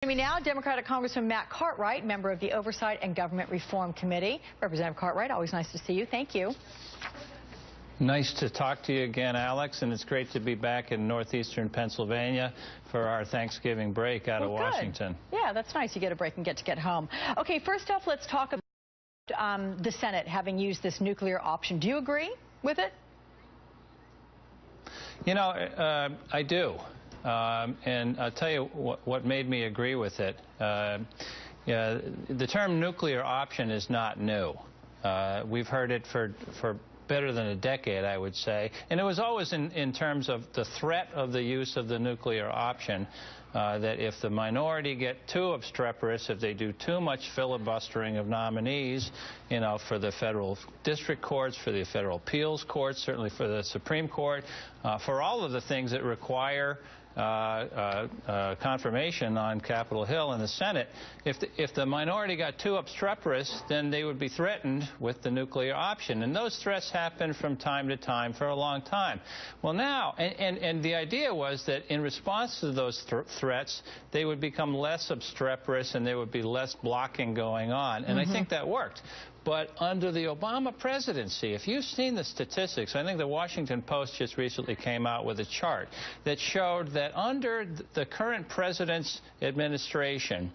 Joining me now, Democratic Congressman Matt Cartwright, member of the Oversight and Government Reform Committee. Representative Cartwright, always nice to see you. Thank you. Nice to talk to you again, Alex, and it's great to be back in northeastern Pennsylvania for our Thanksgiving break out of Washington. Yeah, that's nice. You get a break and get home. Okay, first off, let's talk about the Senate having used this nuclear option. Do you agree with it? You know, I do. And I'll tell you what made me agree with it. Yeah, the term nuclear option is not new. We've heard it for better than a decade, I would say. And it was always in terms of the threat of the use of the nuclear option, that if the minority get too obstreperous, if they do too much filibustering of nominees, you know, for the federal district courts, for the federal appeals courts, certainly for the Supreme Court, for all of the things that require confirmation on Capitol Hill in the Senate, if the minority got too obstreperous, then they would be threatened with the nuclear option. And those threats happen from time to time for a long time. Well, now, and the idea was that in response to those threats, they would become less obstreperous and there would be less blocking going on. And I think that worked. But under the Obama presidency, if you've seen the statistics, I think the Washington Post just recently came out with a chart that showed that under the current president's administration,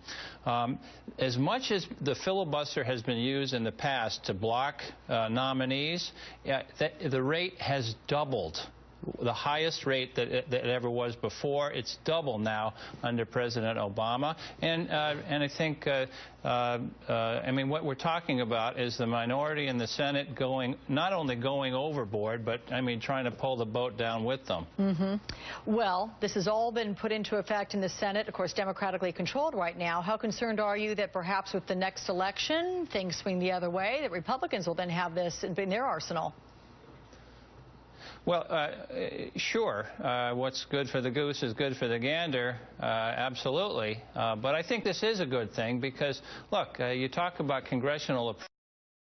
as much as the filibuster has been used in the past to block nominees, the rate has doubled. The highest rate that it ever was before. It's double now under President Obama. And I think, I mean, what we're talking about is the minority in the Senate not only going overboard, but, I mean, trying to pull the boat down with them. Well, this has all been put into effect in the Senate, of course, democratically controlled right now. How concerned are you that perhaps with the next election, things swing the other way, that Republicans will then have this in their arsenal? Well, sure. What's good for the goose is good for the gander, absolutely. But I think this is a good thing because, look, you talk about congressional approval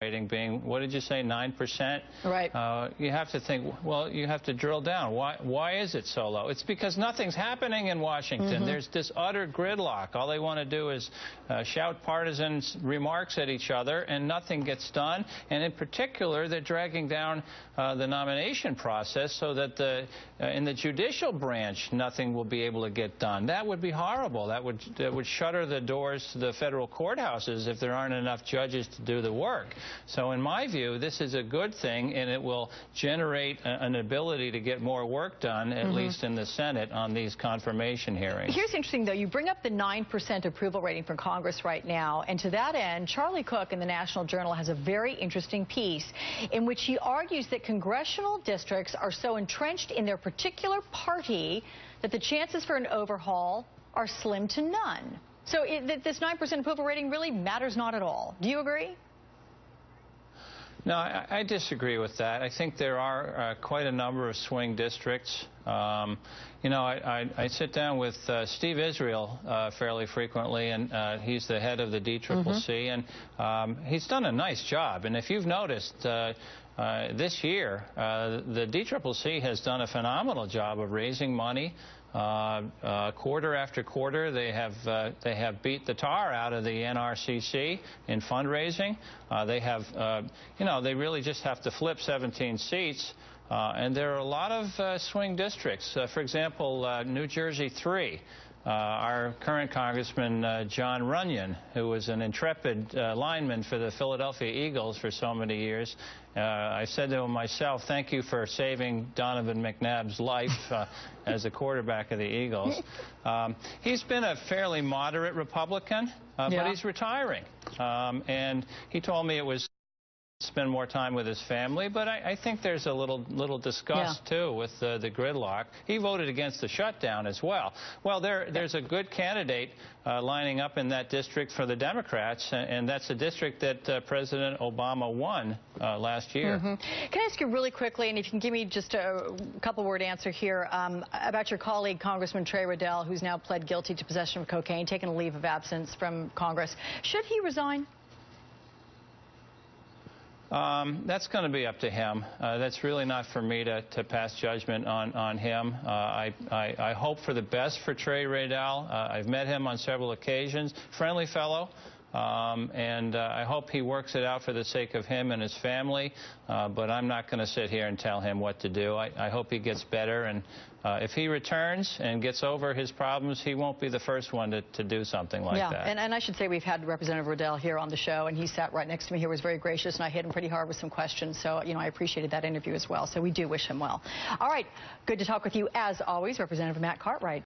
rating being, what did you say, 9%? Right. You have to think, well, you have to drill down. Why is it so low? It's because nothing's happening in Washington. There's this utter gridlock. All they want to do is shout partisan remarks at each other, and nothing gets done. And in particular, they're dragging down the nomination process so that in the judicial branch, nothing will be able to get done. That would be horrible. That would shutter the doors to the federal courthouses if there aren't enough judges to do the work. So in my view, this is a good thing, and it will generate an ability to get more work done, at least in the Senate, on these confirmation hearings. Here's interesting, though. You bring up the 9% approval rating for Congress right now, and to that end, Charlie Cook in the National Journal has a very interesting piece in which he argues that congressional districts are so entrenched in their particular party that the chances for an overhaul are slim to none. So this 9% approval rating really matters not at all. Do you agree? No, I disagree with that. I think there are quite a number of swing districts. You know, I sit down with Steve Israel fairly frequently, and he's the head of the DCCC, and he's done a nice job. And if you've noticed, this year, the DCCC has done a phenomenal job of raising money. Quarter after quarter, they have beat the tar out of the NRCC in fundraising. They have, you know, they really just have to flip 17 seats. And there are a lot of swing districts. For example, New Jersey 3. Our current Congressman, John Runyon, who was an intrepid lineman for the Philadelphia Eagles for so many years, I said to him myself, thank you for saving Donovan McNabb's life as a quarterback of the Eagles. He's been a fairly moderate Republican, but he's retiring. And he told me it was spend more time with his family, but I think there's a little disgust too with the gridlock. He voted against the shutdown as well. Well, there's a good candidate lining up in that district for the Democrats, and that's a district that President Obama won last year. Can I ask you really quickly, and if you can give me just a couple-word answer here, about your colleague, Congressman Trey Riddell, who's now pled guilty to possession of cocaine, taken a leave of absence from Congress. Should he resign? That's going to be up to him. That's really not for me to pass judgment on him. I hope for the best for Trey Radel. I've met him on several occasions. Friendly fellow. And I hope he works it out for the sake of him and his family. But I'm not going to sit here and tell him what to do. I hope he gets better. And if he returns and gets over his problems, he won't be the first one to do something like that. Yeah, and I should say we've had Representative Radel here on the show, and he sat right next to me here, was very gracious, and I hit him pretty hard with some questions. So, you know, I appreciated that interview as well. So we do wish him well. All right, good to talk with you as always, Representative Matt Cartwright.